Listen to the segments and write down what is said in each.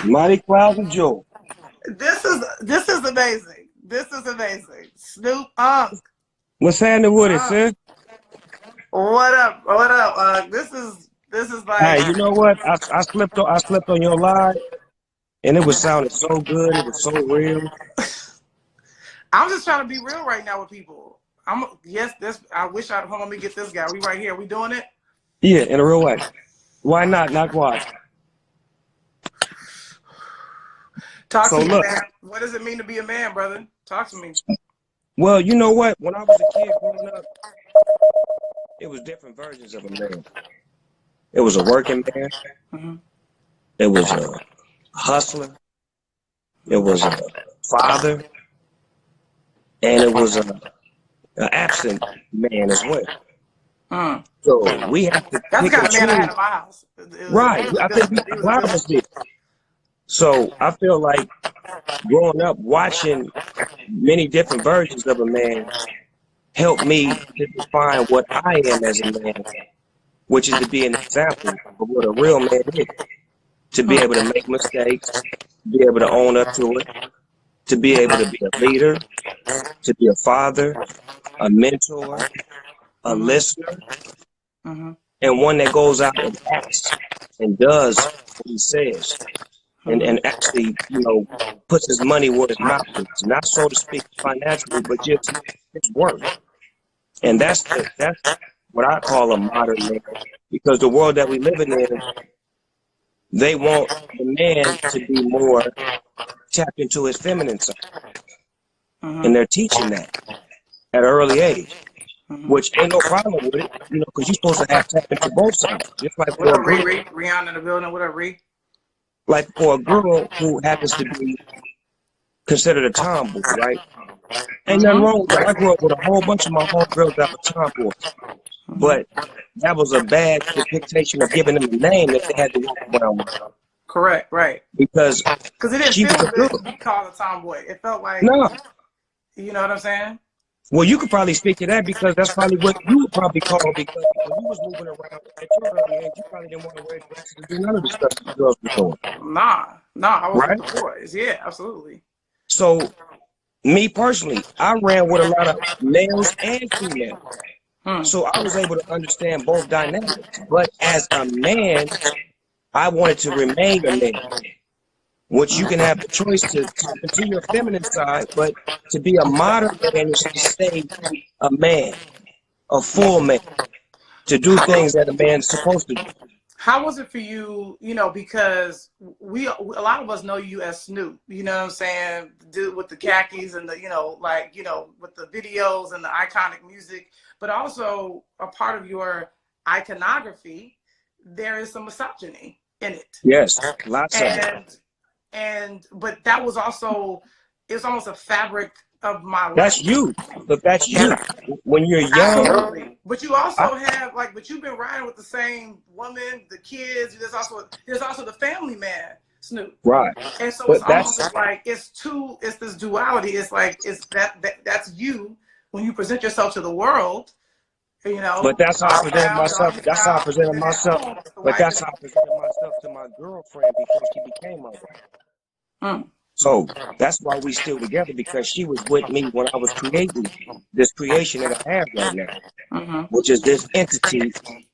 Mighty clouds of joy. This is amazing. This is amazing. Snoop, What's happening with it, sir? What up? What up? This is like. Hey, you know what? I slept on your live, and it was sounding so good. It was so real. I'm just trying to be real right now with people. I wish I'd hold on. Let me get this guy. We right here. We doing it? Yeah, in a real way. Why not? Not why. Talk to me, man. What does it mean to be a man, brother? Talk to me. Well, you know what? When I was a kid growing up, it was different versions of a man. It was a working man. Mm-hmm. It was a hustler. It was a father. And it was an absent man as well. Mm. So we have to That's the pick kind of man I had in my house. Right. I think a lot of us did. So I feel like growing up watching many different versions of a man helped me to define what I am as a man, which is to be an example of what a real man is. To be able to make mistakes, to be able to own up to it, to be able to be a leader, to be a father, a mentor, a listener, and one that goes out and acts and does what he says. And actually, you know, puts his money where his mouth is. Not so to speak financially, but just his work. And that's what I call a modern man. Because the world that we live in, they want the man to be more tapped into his feminine side. And they're teaching that at an early age. Which ain't no problem with it, you know, because you're supposed to have tap into both sides. Just like what up, Rihanna in the building. What up, Ree? Like for a girl who happens to be considered a tomboy, right? Ain't nothing wrong with that. I grew up with a whole bunch of my homegirls that were tomboys. But that was a bad depiction of giving them a name that they had to walk around with. Correct, right. Because it didn't feel good to be called a tomboy. It felt like, no. You know what I'm saying? Well, you could probably speak to that because that's probably what you would probably call, because when you was moving around at your early age, you probably didn't want to wear dresses and do none of the stuff that the girls were doing. Nah, I was with the boys. Yeah, absolutely. So, me personally, I ran with a lot of males and females. So I was able to understand both dynamics. But as a man, I wanted to remain a man. Which you can have the choice to tap into your feminine side, but to be a modern man is to stay a man, a full man, to do things that a man's supposed to do. How was it for you, you know, because a lot of us know you as Snoop, you know what I'm saying, dude with the khakis and the, you know, like, you know, with the videos and the iconic music, but also a part of your iconography, there is some misogyny in it. Yes, lots of it. But that was also, it's almost a fabric of my life. That's you, but that's you. When you're young. Absolutely. But you also have, like, but you've been riding with the same woman, the kids. There's also the family man, Snoop. Right. And so it's almost like it's this duality. It's like that's you when you present yourself to the world. You know, but that's how I presented myself. That's how I presented myself. But that's how I presented myself to my girlfriend before she became my wife. So that's why we still together, because she was with me when I was creating this creation that I have right now, which is this entity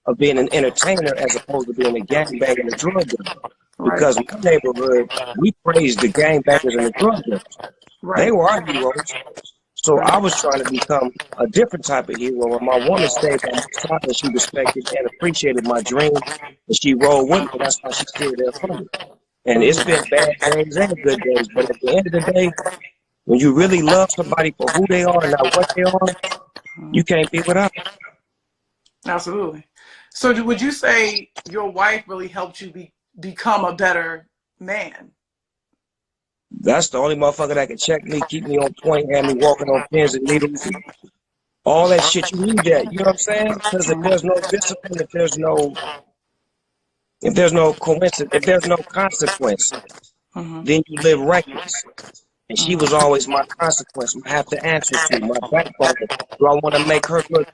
of being an entertainer as opposed to being a gangbanger and a drug dealer. Because in my neighborhood, we praised the gangbangers and the drug dealers. They were our heroes. So I was trying to become a different type of hero, and my woman stayed by my side, and she respected and appreciated my dream, and she rolled with me. That's why she's still there for me. And it's been bad days and good days, but at the end of the day, when you really love somebody for who they are and not what they are, you can't be without them. Absolutely. So would you say your wife really helped you become a better man? That's the only motherfucker that can check me, keep me on point, have me walking on pins and needles, and all that shit. You need that, you know what I'm saying? Because if there's no discipline, if there's no coincidence, if there's no consequence, then you live reckless. And she was always my consequence. I have to answer to my backbone. Do I want to make her look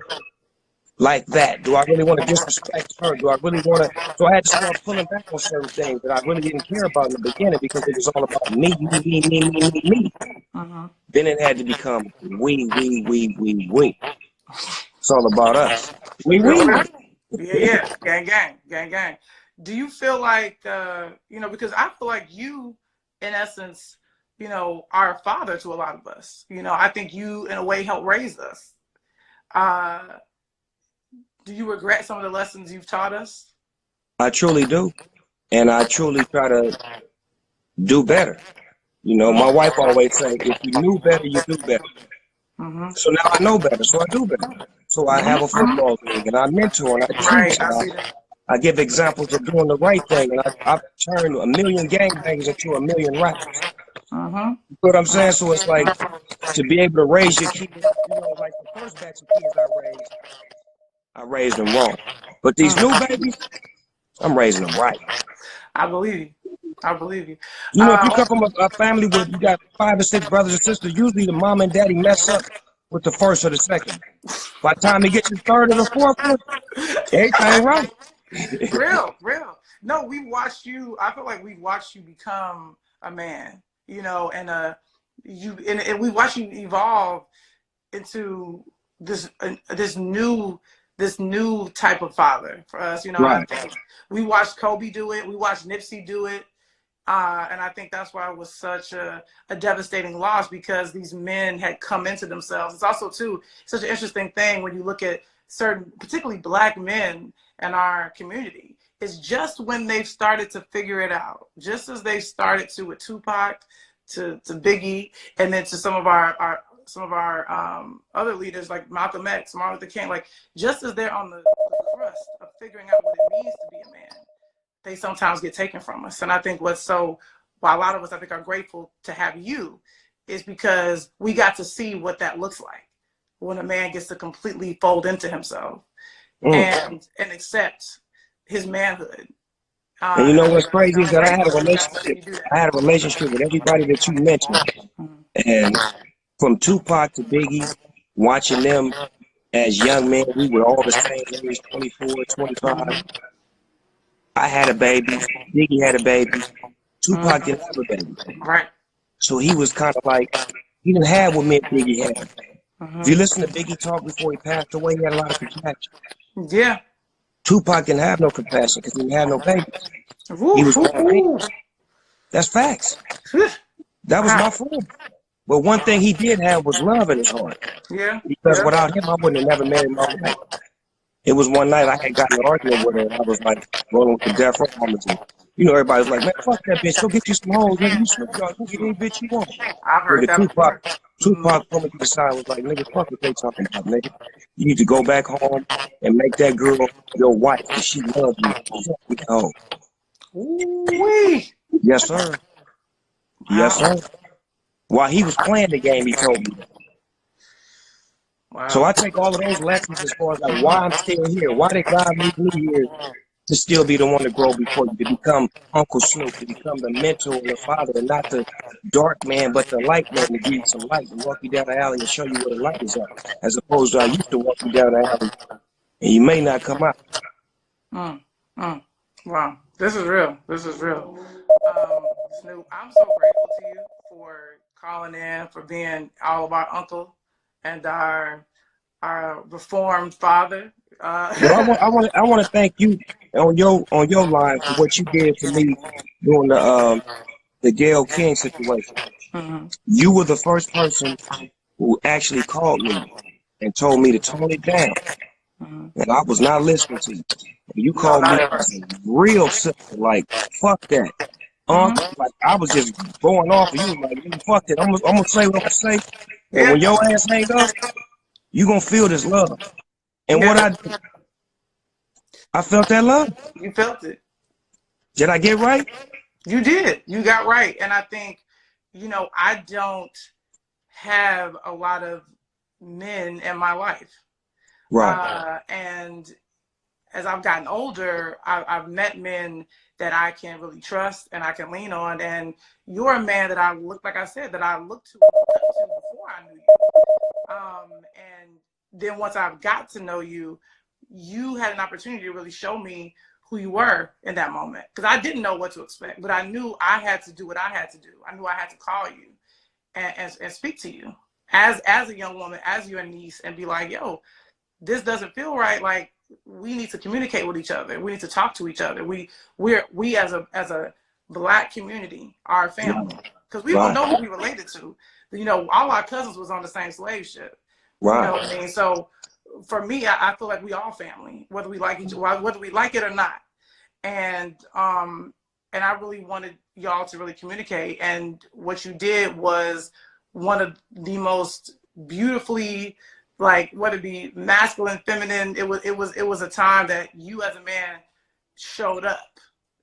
like that? Do I really want to disrespect her? Do I really want to? So I had to start pulling back on certain things that I really didn't care about in the beginning because it was all about me, me, me, me, me, me, me. Then it had to become we. It's all about us. We. Yeah. Gang, gang, gang, gang. Do you feel like, you know, because I feel like you, in essence, you know, are a father to a lot of us. You know, I think you, in a way, helped raise us. Do you regret some of the lessons you've taught us? I truly do. And I truly try to do better. You know, my wife always say, if you knew better, you do better. So now I know better, so I do better. So I have a football league, and I mentor, and I Right, teach, and I see that. I give examples of doing the right thing, and I've turned a million gangbangers into a million rappers. You know what I'm saying? So it's like, to be able to raise your kids, you know, like the first batch of kids I raised them wrong. But these new babies, I'm raising them right. I believe you. I believe you. You know, if you come from a family where you got 5 or 6 brothers and sisters, usually the mom and daddy mess up with the first or the second. By the time you get to the third or the fourth one, everything right. Real. No, we watched you. I feel like we watched you become a man, you know, and we watched you evolve into this new type of father for us, you know. Right. I think we watched Kobe do it, we watched Nipsey do it, and I think that's why it was such a devastating loss, because these men had come into themselves. It's also too such an interesting thing when you look at certain, particularly Black men in our community. It's just when they've started to figure it out, just as they started to with Tupac, to Biggie, and then to some of our other leaders like Malcolm X, Martin Luther King, like just as they're on the crust of figuring out what it means to be a man, they sometimes get taken from us. And I think why a lot of us, I think, are grateful to have you, is because we got to see what that looks like when a man gets to completely fold into himself and accept his manhood. And you know what's crazy is that I had a relationship. I had a relationship with everybody that you mentioned. And from Tupac to Biggie, watching them as young men, we were all the same age, 24, 25. I had a baby. Biggie had a baby. Tupac didn't have a baby. Right. So he was kind of like, he didn't have what me and Biggie had. If you listen to Biggie talk before he passed away, he had a lot of compassion. Yeah. Tupac didn't have no compassion because he didn't have no babies. He was That's facts. That was my friend. But one thing he did have was love in his heart. Yeah. Because without him, I wouldn't have never married my wife. It was one night I had gotten an argument with her, and I was like rolling with the death row homies. You know, everybody was like, man, fuck that bitch. Go get you some hoes, nigga. You Snoop Dogg. Go get any bitch you want. I've heard Nigga, that before. Tupac pulled me to the side and was like, nigga, fuck what they talking about, nigga. You need to go back home and make that girl your wife because she loves you. Fuck me home. Ooh-wee. Yes, sir. Yes, sir. While he was playing the game, he told me that. Wow. So I take all of those lessons as far as like why I'm still here. Why did God leave me here to still be the one to grow before you, to become Uncle Snoop, to become the mentor and the father, and not the dark man, but the light man, to give you some light and walk you down the alley and show you where the light is at, as opposed to I used to walk you down the alley and you may not come out. Wow, this is real. This is real. Snoop, I'm so grateful to you for calling in, for being all of our uncle and our reformed father. Well, I want to thank you on your line for what you did for me during the Gayle King situation. You were the first person who actually called me and told me to tone it down, and I was not listening to you. You called me real simple, like fuck that. Like I was just going off of you, like fuck it. I'm gonna say what I'm gonna say, and when your ass hang up, you gonna feel this love. And what I felt that love. You felt it. Did I get right? You did. You got right. And I think, you know, I don't have a lot of men in my life. Right. And as I've gotten older, I've met men that I can really trust and I can lean on. And you're a man that I looked to before I knew you. And then once I've got to know you, you had an opportunity to really show me who you were in that moment. Because I didn't know what to expect, but I knew I had to do what I had to do. I knew I had to call you and speak to you as a young woman, as your niece, and be like, yo, this doesn't feel right. Like, we need to communicate with each other. We need to talk to each other. We as a Black community are a family, because we don't know who we related to. You know, all our cousins was on the same slave ship. You know what I mean? So for me, I feel like we all family, whether we like it or not. And I really wanted y'all to really communicate. And what you did was one of the most beautifully, like, whether it be masculine, feminine, it was a time that you as a man showed up,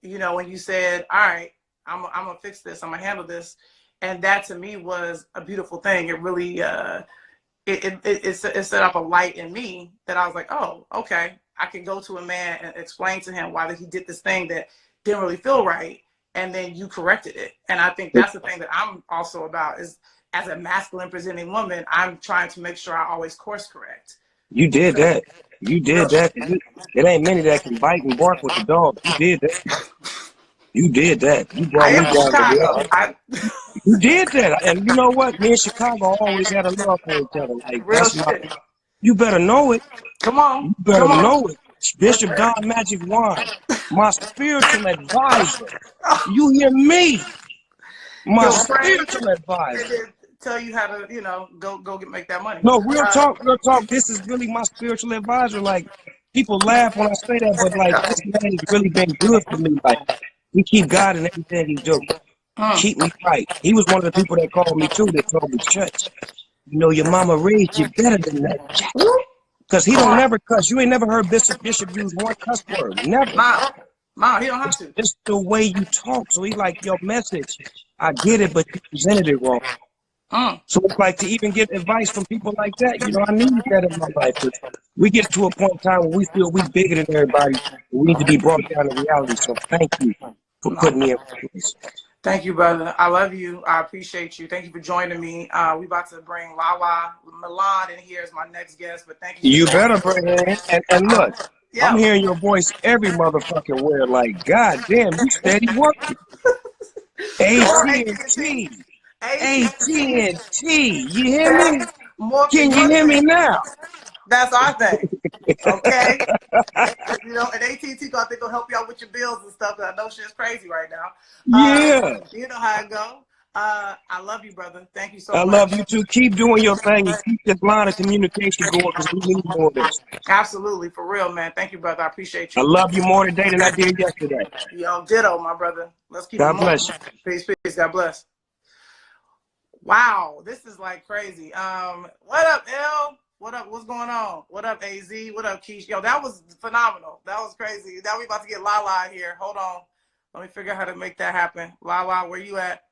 you know, when you said, all right, I'm gonna fix this, I'm gonna handle this. And that to me was a beautiful thing. It really it set up a light in me that I was like, oh, okay, I can go to a man and explain to him why he did this thing that didn't really feel right, and then you corrected it. And I think that's the thing that I'm also about, is as a masculine presenting woman, I'm trying to make sure I always course correct. You did that. You did that. It ain't many that can bite and bark with the dog. You did that. You did that. You brought me down to the You did that. And you know what? Me and Chicago always had a love for each other. Like, Real shit. You better know it. Come on. You better know it. Bishop Don Magic Wand, my spiritual advisor. You hear me? My spiritual advisor. Tell you how to, you know, go make that money. No, real talk, real talk. This is really my spiritual advisor. Like, people laugh when I say that, but like, this man has really been good for me. Like, he keep God in everything he do. Keep me right. He was one of the people that called me too, that told me, church, you know, your mama raised you better than that. Because he don't never cuss. You ain't never heard Bishop use one cuss word. Never. Nah, he don't have to. It's the way you talk. So he like, your message, I get it, but you presented it wrong. So it's like, to even get advice from people like that, you know, I needed that in my life. We get to a point in time where we feel we bigger than everybody. We need to be brought down to reality. So thank you for putting me in place. Thank you, brother. I love you. I appreciate you. Thank you for joining me. We about to bring Lala Milan in here as my next guest, but thank you. You better bring her in. And look, I'm hearing your voice every motherfucking where. Like, God damn, you steady working. AT&T. AT&T. You hear me? Can you hear me now? That's our thing. Okay. You know, and AT&T, I think will help you out with your bills and stuff. I know shit's crazy right now. Yeah. You know how it go. I love you, brother. Thank you so much. I love you too. Keep doing your thing and keep this line of communication going, because we need more of this. Absolutely, for real, man. Thank you, brother. I appreciate you. I love you more today than I did yesterday. Yo, ditto, my brother. Let's keep it moving. God bless you. Peace, peace. God bless. Wow, this is like crazy. What up, L? What up? What's going on? What up, AZ? What up, Keish? Yo, that was phenomenal. That was crazy. Now we about to get Lala here. Hold on. Let me figure out how to make that happen. Lala, where you at?